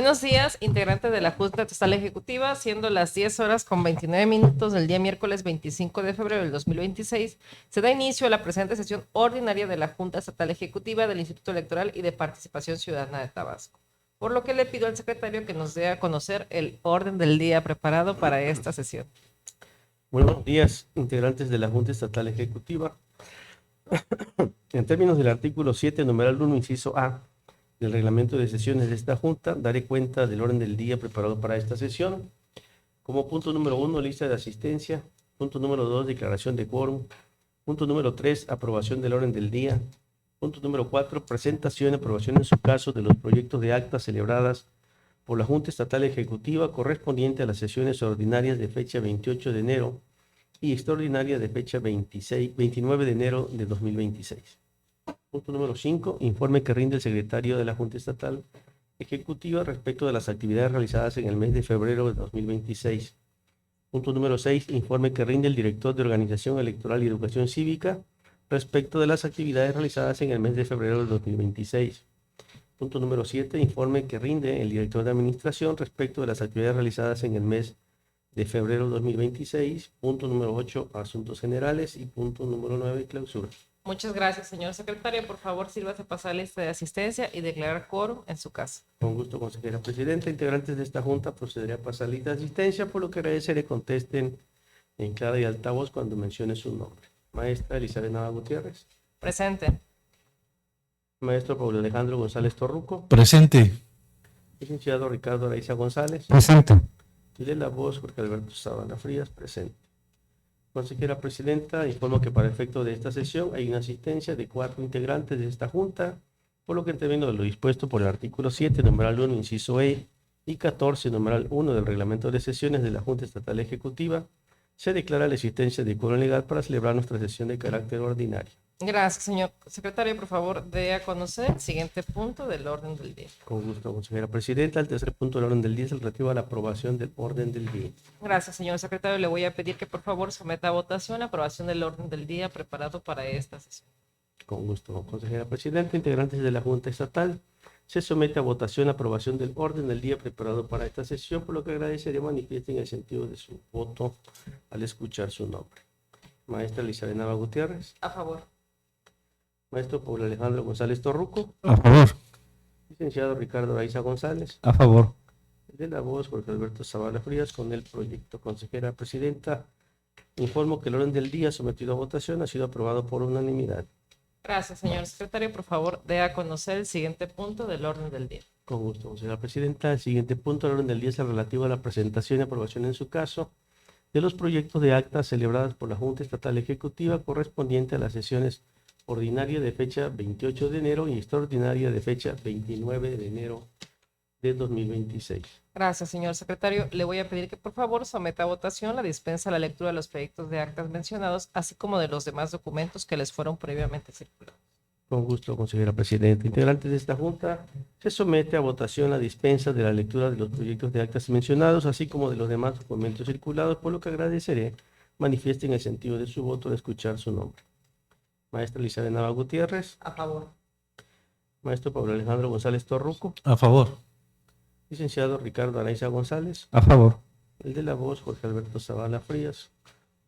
Buenos días, integrantes de la Junta Estatal Ejecutiva, siendo las 10 horas con 29 minutos del día miércoles 25 de febrero del 2026, se da inicio a la presente sesión ordinaria de la Junta Estatal Ejecutiva del Instituto Electoral y de Participación Ciudadana de Tabasco, por lo que le pido al secretario que nos dé a conocer el orden del día preparado para esta sesión. Buenos días, integrantes de la Junta Estatal Ejecutiva. En términos del artículo 7, numeral 1, inciso A, del reglamento de sesiones de esta Junta, daré cuenta del orden del día preparado para esta sesión. Como punto número 1, lista de asistencia. Punto número 2, declaración de quórum. Punto número 3, aprobación del orden del día. Punto número 4, presentación y aprobación en su caso de los proyectos de actas celebradas por la Junta Estatal Ejecutiva correspondiente a las sesiones ordinarias de fecha 28 de enero y extraordinaria de fecha 29 de enero de 2026. Punto número 5, informe que rinde el secretario de la Junta Estatal Ejecutiva respecto de las actividades realizadas en el mes de febrero de 2026. Punto número 6, informe que rinde el director de Organización Electoral y Educación Cívica respecto de las actividades realizadas en el mes de febrero de 2026. Punto número 7, informe que rinde el director de Administración respecto de las actividades realizadas en el mes de febrero de 2026. Punto número 8, asuntos generales. Y punto número 9, clausura. Muchas gracias, señor secretario. Por favor, sírvase pasar la lista de asistencia y declarar quórum en su casa. Con gusto, consejera presidenta. Integrantes de esta Junta, procederé a pasar lista de asistencia, por lo que agradeceré contesten en clara y alta voz cuando mencione su nombre. Maestra Elizabeth Nava Gutiérrez. Presente. Maestro Pablo Alejandro González Torruco. Presente. Licenciado Ricardo Araiza González. Presente. Y de la voz, Jorge Alberto Sabana Frías, presente. Consejera presidenta, informo que para efecto de esta sesión hay una asistencia de 4 integrantes de esta Junta, por lo que en términos de lo dispuesto por el artículo 7, numeral 1, inciso E, y 14, numeral 1 del reglamento de sesiones de la Junta Estatal Ejecutiva, se declara la existencia de quórum legal para celebrar nuestra sesión de carácter ordinario. Gracias, señor secretario. Por favor, dé a conocer el siguiente punto del orden del día. Con gusto, consejera presidenta. El tercer punto del orden del día es el relativo a la aprobación del orden del día. Gracias, señor secretario. Le voy a pedir que por favor someta a votación la aprobación del orden del día preparado para esta sesión. Con gusto, consejera presidenta. Integrantes de la Junta Estatal, se somete a votación la aprobación del orden del día preparado para esta sesión, por lo que agradeceré manifiesten el sentido de su voto al escuchar su nombre. Maestra Elizabeth Nava Gutiérrez. A favor. Maestro Pablo Alejandro González Torruco. A favor. Licenciado Ricardo Araiza González. A favor. De la voz, Jorge Alberto Zavala Frías, con el proyecto. Consejera presidenta, informo que el orden del día sometido a votación ha sido aprobado por unanimidad. Gracias, señor secretario. Por favor, dé a conocer el siguiente punto del orden del día. Con gusto, consejera presidenta. El siguiente punto del orden del día es el relativo a la presentación y aprobación en su caso de los proyectos de actas celebradas por la Junta Estatal Ejecutiva correspondiente a las sesiones ordinaria de fecha 28 de enero y extraordinaria de fecha 29 de enero de 2026. Gracias, señor secretario. Le voy a pedir que por favor someta a votación la dispensa a la lectura de los proyectos de actas mencionados, así como de los demás documentos que les fueron previamente circulados. Con gusto, consejera presidenta. Integrantes de esta Junta, se somete a votación la dispensa de la lectura de los proyectos de actas mencionados, así como de los demás documentos circulados, por lo que agradeceré manifiesten el sentido de su voto al escuchar su nombre. Maestra Elizabeth Nava Gutiérrez. A favor. Maestro Pablo Alejandro González Torruco. A favor. Licenciado Ricardo Araiza González. A favor. El de la voz, Jorge Alberto Zavala Frías.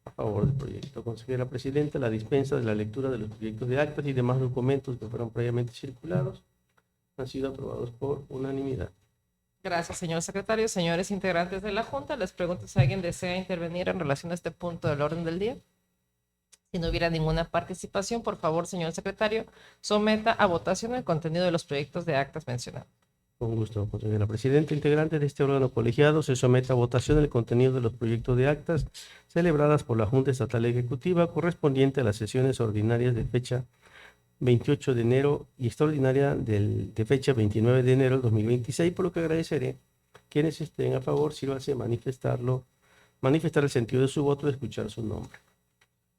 A favor del proyecto. Consejera presidenta, la dispensa de la lectura de los proyectos de actas y demás documentos que fueron previamente circulados han sido aprobados por unanimidad. Gracias, señor secretario. Señores integrantes de la Junta, les pregunto si alguien desea intervenir en relación a este punto del orden del día. Si no hubiera ninguna participación, por favor, señor secretario, someta a votación el contenido de los proyectos de actas mencionados. Con gusto, consejera presidenta. Integrantes de este órgano colegiado, se somete a votación el contenido de los proyectos de actas celebradas por la Junta Estatal Ejecutiva correspondiente a las sesiones ordinarias de fecha 28 de enero y extraordinaria de fecha 29 de enero del 2026, por lo que agradeceré quienes estén a favor, sírvanse manifestar el sentido de su voto y escuchar su nombre.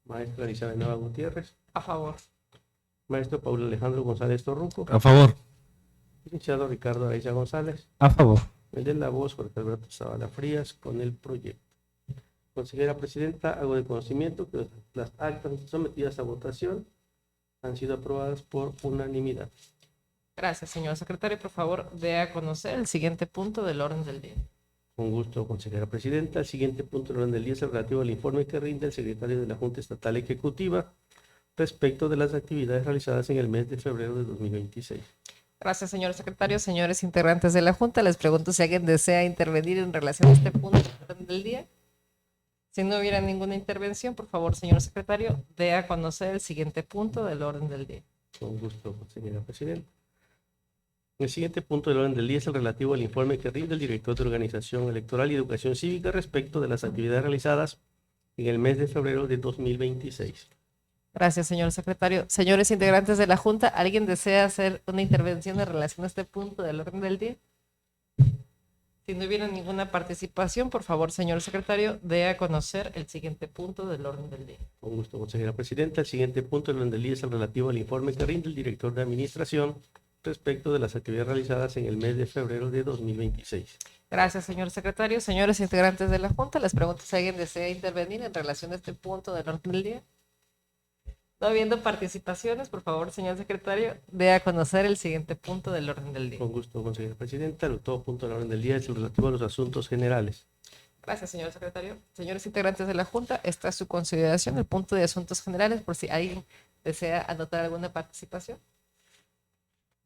Maestra Elizabeth Nava Gutiérrez. A favor. Maestro Pablo Alejandro González Torruco. A favor. Licenciado Ricardo Araiza González. A favor. El de la voz, Jorge Alberto Zavala Frías, con el proyecto. Consejera presidenta, hago de conocimiento que las actas sometidas a votación han sido aprobadas por unanimidad. Gracias, señor secretario. Por favor, dé a conocer el siguiente punto del orden del día. Con gusto, consejera presidenta. El siguiente punto del orden del día es el relativo al informe que rinde el secretario de la Junta Estatal Ejecutiva respecto de las actividades realizadas en el mes de febrero de 2026. Gracias, señor secretario. Señores integrantes de la Junta, les pregunto si alguien desea intervenir en relación a este punto del orden del día. Si no hubiera ninguna intervención, por favor, señor secretario, dé a conocer el siguiente punto del orden del día. Con gusto, consejera presidenta. El siguiente punto del orden del día es el relativo al informe que rinde el director de Organización Electoral y Educación Cívica respecto de las actividades realizadas en el mes de febrero de 2026. Gracias, señor secretario. Señores integrantes de la Junta, ¿alguien desea hacer una intervención en relación a este punto del orden del día? Si no hubiera ninguna participación, por favor, señor secretario, dé a conocer el siguiente punto del orden del día. Con gusto, consejera presidenta. El siguiente punto del orden del día es el relativo al informe que rinde el director de Administración respecto de las actividades realizadas en el mes de febrero de 2026. Gracias, señor secretario. Señores integrantes de la Junta, les pregunto si alguien desea intervenir en relación a este punto del orden del día. No habiendo participaciones, por favor, señor secretario, dé a conocer el siguiente punto del orden del día. Con gusto, consejera presidenta. El octavo punto del orden del día es el relativo a los asuntos generales. Gracias, señor secretario. Señores integrantes de la Junta, está a su consideración el punto de asuntos generales, por si alguien desea anotar alguna participación.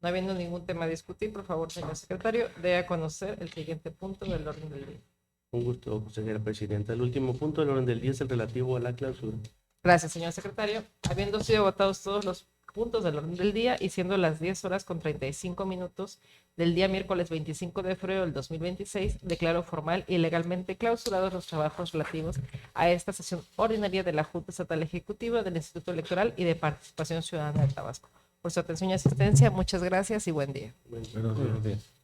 No habiendo ningún tema a discutir, por favor, señor secretario, dé a conocer el siguiente punto del orden del día. Con gusto, consejera presidenta. El último punto del orden del día es el relativo a la clausura. Gracias, señor secretario. Habiendo sido votados todos los puntos del orden del día y siendo las 10:35 del día miércoles 25 de febrero del 2026, declaro formal y legalmente clausurados los trabajos relativos a esta sesión ordinaria de la Junta Estatal Ejecutiva del Instituto Electoral y de Participación Ciudadana de Tabasco. Por su atención y asistencia, muchas gracias y buen día. Buenos días.